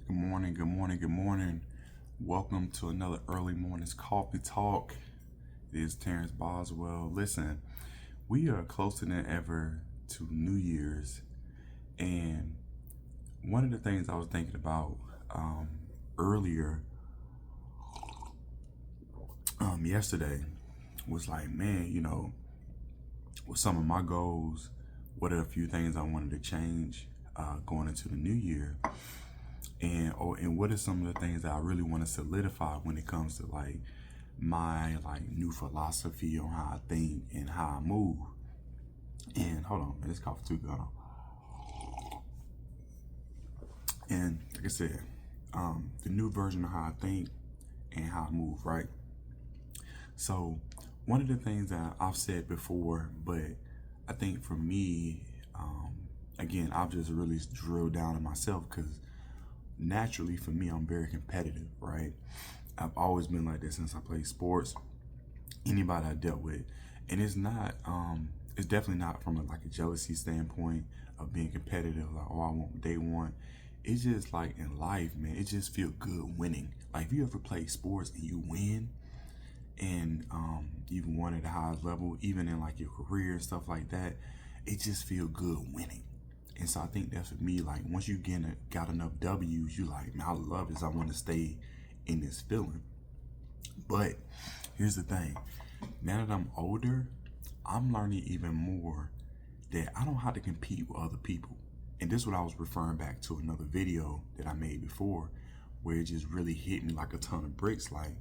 Good morning, good morning, good morning. Welcome to another early morning's coffee talk. It is Terrence Boswell. Listen, we are closer than ever to New Year's, and one of the things I was thinking about earlier yesterday was like, man, with some of my goals, what are a few things I wanted to change going into the new year? And what are some of the things that I really want to solidify when it comes to like my new philosophy on how I think and how I move. And hold on, man, this coffee too good. And like I said, the new version of how I think and how I move, right? So one of the things that I've said before, but I think for me, again, I've just really drilled down on myself because naturally for me, I'm very competitive, right? I've always been like this since I played sports. Anybody I dealt with, and it's definitely not from a jealousy standpoint of being competitive. Like, oh, I want what they want. It's just like in life, man. It just feel good winning. Like if you ever play sports and you win, and you've won at the highest level, even in like your career and stuff like that, it just feel good winning. And so I think that's for me. Like once you got enough W's, you like, man, I love this. I want to stay in this feeling. But here's the thing. Now that I'm older, I'm learning even more that I don't have to compete with other people. And this is what I was referring back to another video that I made before, where it just really hit me like a ton of bricks. Like,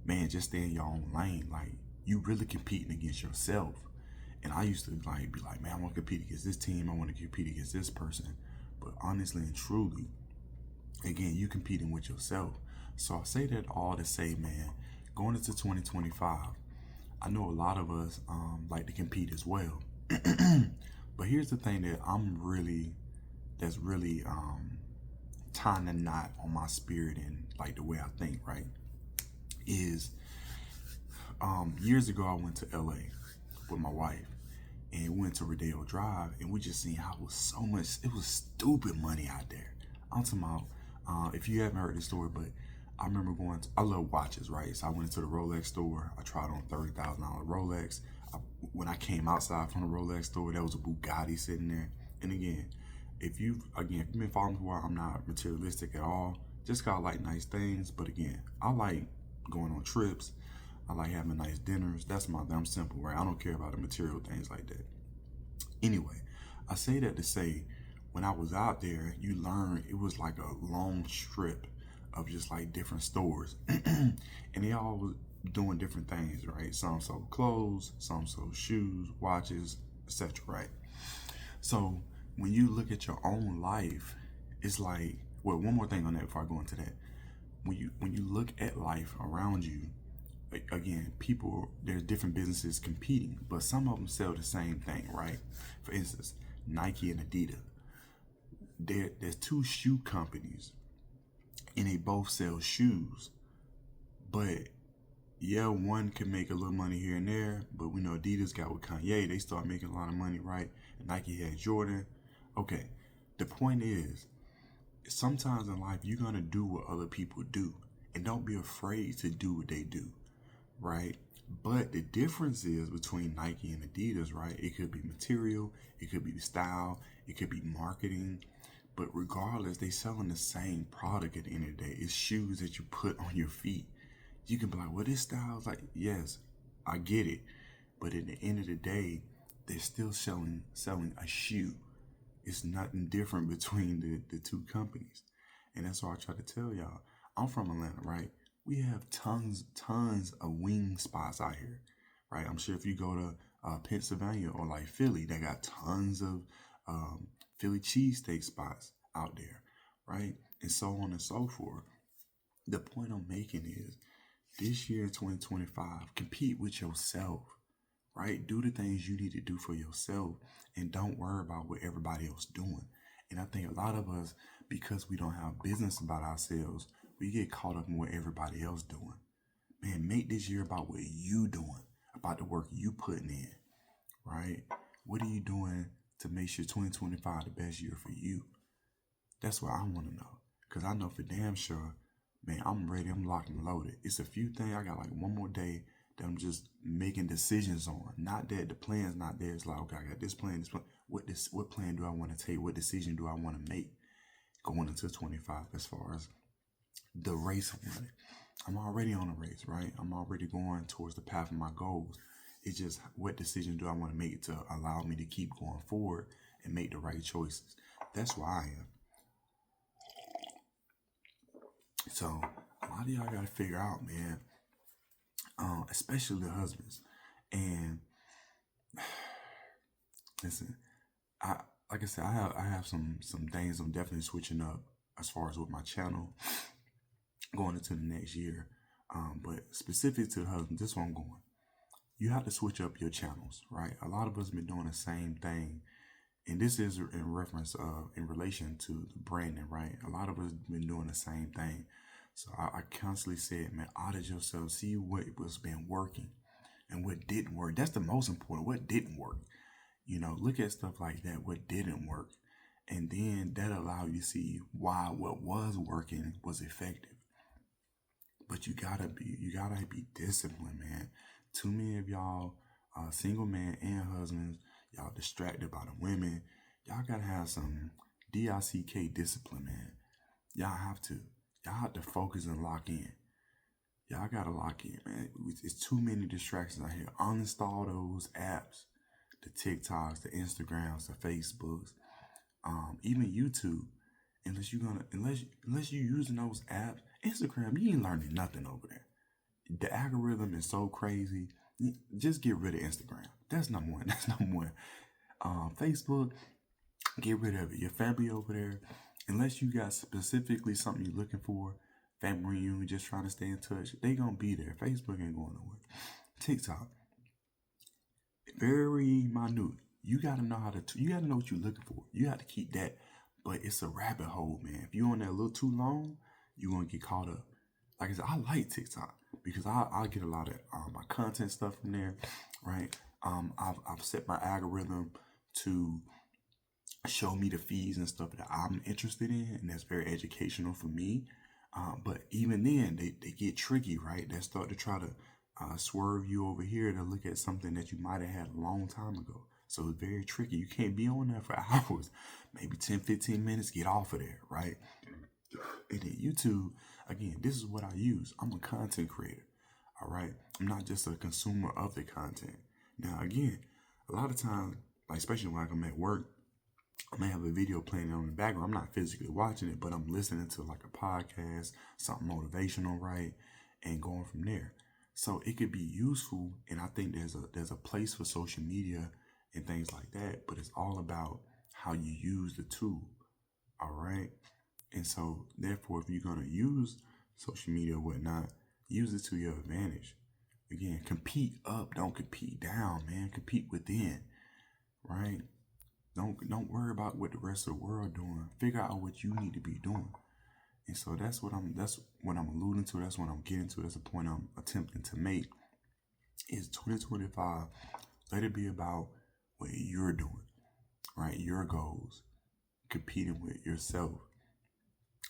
man, just stay in your own lane. Like, you really competing against yourself. And I used to be like, man, I want to compete against this team. I want to compete against this person. But honestly and truly, again, you competing with yourself. So I say that all to say, man, going into 2025, I know a lot of us like to compete as well. But here's the thing that's really tying the knot on my spirit and like the way I think, right? Is years ago I went to LA with my wife and we went to Rodeo Drive and we just seen how it was stupid money out there. I'm talking about, if you haven't heard the story, but I remember I love watches, right? So I went into the Rolex store. I tried on $30,000 Rolex. When I came outside from the Rolex store, there was a Bugatti sitting there. And if you've been following me for a while, I'm not materialistic at all. Just got like nice things. But again, I like going on trips. I like having nice dinners. I'm simple, right? I don't care about the material things like that. Anyway, I say that to say, when I was out there, you learn it was like a long strip of just like different stores. And they all was doing different things, right? Some sold clothes, some sold shoes, watches, etc., right? So when you look at your own life, it's like, well, one more thing on that before I go into that. When you look at life around you, again, there's different businesses competing, but some of them sell the same thing, right? For instance, Nike and Adidas. There's two shoe companies, and they both sell shoes, but yeah, one can make a little money here and there, but we know Adidas got with Kanye, they start making a lot of money, right? And Nike had Jordan. Okay, the point is, sometimes in life, you're going to do what other people do, and don't be afraid to do what they do, right? But the difference is between Nike and Adidas, right? It could be material, it could be style, it could be marketing, but regardless, they selling the same product at the end of the day. It's shoes that you put on your feet. You can be like, well, this style's like, yes, I get it. But at the end of the day, they're still selling a shoe. It's nothing different between the two companies. And that's why I try to tell y'all. I'm from Atlanta, right? We have tons of wing spots out here, right? I'm sure if you go to Pennsylvania or like Philly, they got tons of Philly cheesesteak spots out there, right? And so on and so forth. The point I'm making is, this year, 2025, compete with yourself, right? Do the things you need to do for yourself and don't worry about what everybody else doing. And I think a lot of us, because we don't have business about ourselves, we get caught up in what everybody else doing. Man, make this year about what you doing, about the work you putting in, right? What are you doing to make sure 2025 the best year for you? That's what I want to know. Because I know for damn sure, man, I'm ready. I'm locked and loaded. It's a few things. I got like one more day that I'm just making decisions on. Not that the plan's not there. It's like, okay, I got this plan, this plan. What plan do I want to take? What decision do I want to make going into 25 as far as the race I'm running? I'm already on a race, right? I'm already going towards the path of my goals. It's just what decision do I want to make to allow me to keep going forward and make the right choices. That's where I am. So a lot of y'all got to figure out, man, especially the husbands. And listen, like I said, I have some things I'm definitely switching up as far as with my channel going into the next year. But specific to the husband, this one I'm going. You have to switch up your channels, right? A lot of us have been doing the same thing. And this is in reference in relation to the branding, right? A lot of us have been doing the same thing. So I constantly said, man, audit yourself, see what was been working and what didn't work. That's the most important. What didn't work? Look at stuff like that. What didn't work, and then that allow you to see why what was working was effective. But you gotta be disciplined, man. Too many of y'all, single man and husbands, y'all distracted by the women. Y'all gotta have some DICK discipline, man. Y'all have to focus and lock in. Y'all gotta lock in, man. It's too many distractions out here. Uninstall those apps, the TikToks, the Instagrams, the Facebooks, even YouTube. Unless you using those apps, Instagram, you ain't learning nothing over there. The algorithm is so crazy. Just get rid of Instagram. That's number one. Facebook, get rid of it. Your family over there, unless you got specifically something you're looking for, family reunion, just trying to stay in touch, they gonna be there. Facebook ain't going nowhere. TikTok, very minute. You gotta know you gotta know what you're looking for. You have to keep that, but it's a rabbit hole, man. If you're on that a little too long, you're gonna get caught up. Like I said, I like TikTok because I get a lot of my content stuff from there, right? I've set my algorithm to show me the feeds and stuff that I'm interested in, and that's very educational for me. But even then, they get tricky, right? They start to try to swerve you over here to look at something that you might have had a long time ago. So it's very tricky. You can't be on there for hours, maybe 10, 15 minutes, get off of there, right? And then YouTube, again, this is what I use. I'm a content creator, all right? I'm not just a consumer of the content. Now, again, a lot of times, like especially when I'm at work, I may have a video playing on the background. I'm not physically watching it, but I'm listening to like a podcast, something motivational, right? And going from there. So it could be useful, and I think there's a place for social media and things like that, but it's all about how you use the tool, all right? And so, therefore, if you're going to use social media or whatnot, use it to your advantage. Again, compete up, don't compete down, man. Compete within, right? Don't worry about what the rest of the world doing. Figure out what you need to be doing. And so that's what I'm alluding to. That's what I'm getting to. That's the point I'm attempting to make. Is 2025. Let it be about what you're doing, right? Your goals, competing with yourself.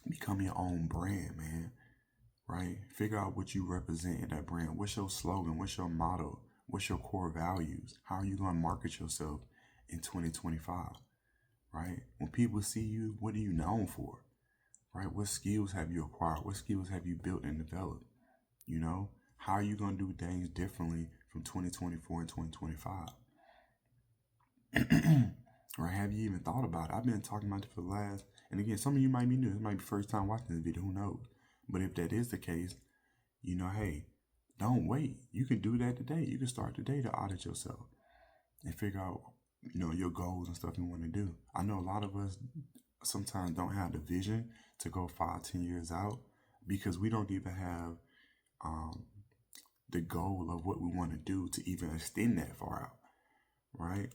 Become your own brand, man, right? Figure out what you represent in that brand. What's your slogan? What's your motto? What's your core values? How are you going to market yourself in 2025, right? When people see you, what are you known for, right? What skills have you acquired? What skills have you built and developed? How are you going to do things differently from 2024 and 2025? Or have you even thought about it? I've been talking about it for the last, and again, some of you might be new. It might be first time watching this video, who knows? But if that is the case, hey, don't wait. You can do that today. You can start today to audit yourself and figure out, your goals and stuff you want to do. I know a lot of us sometimes don't have the vision to go 5-10 years out because we don't even have the goal of what we want to do to even extend that far out, right?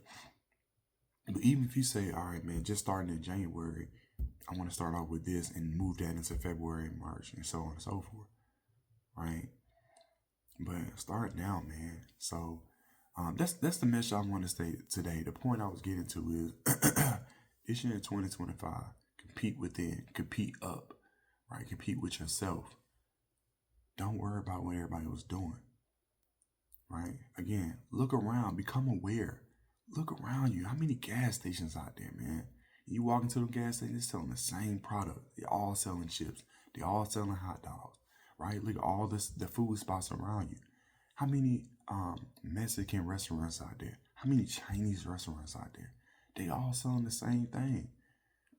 But even if you say, all right, man, just starting in January, I want to start off with this and move that into February and March and so on and so forth, right? But start now, man. So that's the message I want to say today. The point I was getting to is this year in 2025, compete within, compete up. right? Compete with yourself. Don't worry about what everybody was doing, right? Again, look around, become aware. Look around you. How many gas stations out there, man? You walk into the gas station, they're selling the same product. They're all selling chips. They're all selling hot dogs, right? Look at all the food spots around you. How many Mexican restaurants out there? How many Chinese restaurants out there? They all selling the same thing.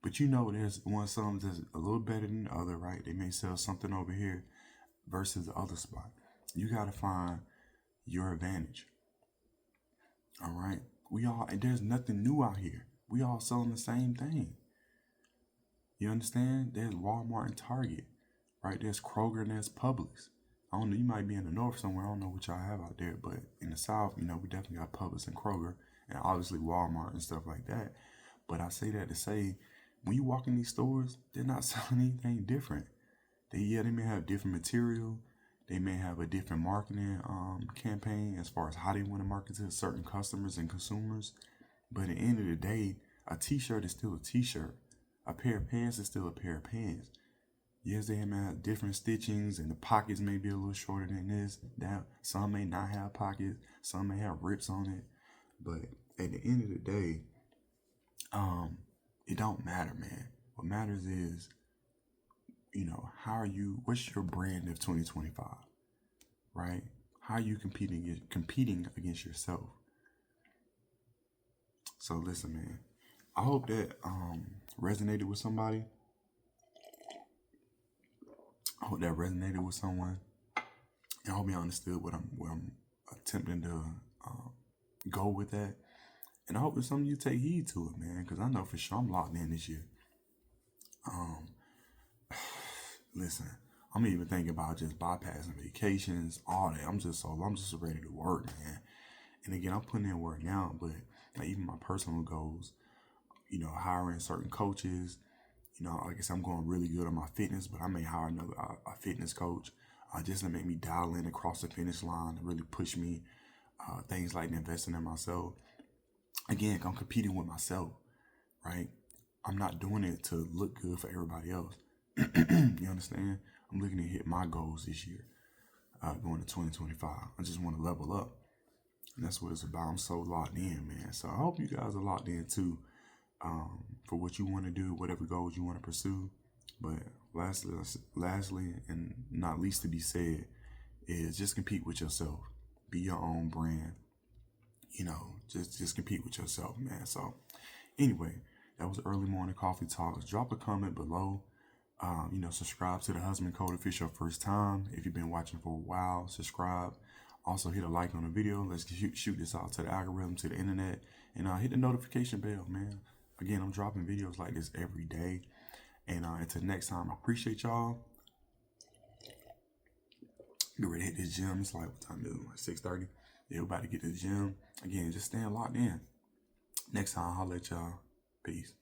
But you know there's one some that's a little better than the other, right? They may sell something over here versus the other spot. You gotta find your advantage. All right. And there's nothing new out here. We all selling the same thing. You understand? There's Walmart and Target, right? There's Kroger and there's Publix. I don't know, you might be in the north somewhere. I don't know what y'all have out there, but in the south, we definitely got Publix and Kroger and obviously Walmart and stuff like that. But I say that to say, when you walk in these stores, they're not selling anything different. They may have different material. They may have a different marketing campaign as far as how they want to market to certain customers and consumers. But at the end of the day, a t-shirt is still a t-shirt. A pair of pants is still a pair of pants. Yes, they may have different stitchings and the pockets may be a little shorter than this. That some may not have pockets. Some may have rips on it. But at the end of the day, it don't matter, man. What matters is, what's your brand of 2025, right? How are you competing against yourself? So listen, man, I hope that resonated with somebody. I hope that resonated with someone. And I hope you understood where I'm attempting to go with that. And I hope that some of you take heed to it, man, because I know for sure I'm locked in this year. Listen, I'm even thinking about just bypassing vacations, all that. I'm just ready to work, man. And again, I'm putting in work now, but like even my personal goals, hiring certain coaches. Like I said, I'm going really good on my fitness, but I may hire a fitness coach just to make me dial in across the finish line and really push me. Things like investing in myself. Again, I'm competing with myself, right? I'm not doing it to look good for everybody else. You understand? I'm looking to hit my goals this year, going to 2025. I just want to level up. And that's what it's about. I'm so locked in, man. So I hope you guys are locked in too, for what you want to do, whatever goals you want to pursue. But lastly, and not least to be said, is just compete with yourself. Be your own brand. Just compete with yourself, man. So anyway, that was Early Morning Coffee Talks. Drop a comment below. Subscribe to the Husband Code if it's your first time. If you've been watching for a while, subscribe. Also hit a like on the video. Let's shoot this out to the algorithm, to the internet, and hit the notification bell, man. Again, I'm dropping videos like this every day. And until next time, I appreciate y'all. Get ready to hit this gym. It's like, what time is it? Like 6:30. Yeah, we're about to get to the gym. Again, just staying locked in. Next time, I'll let y'all. Peace.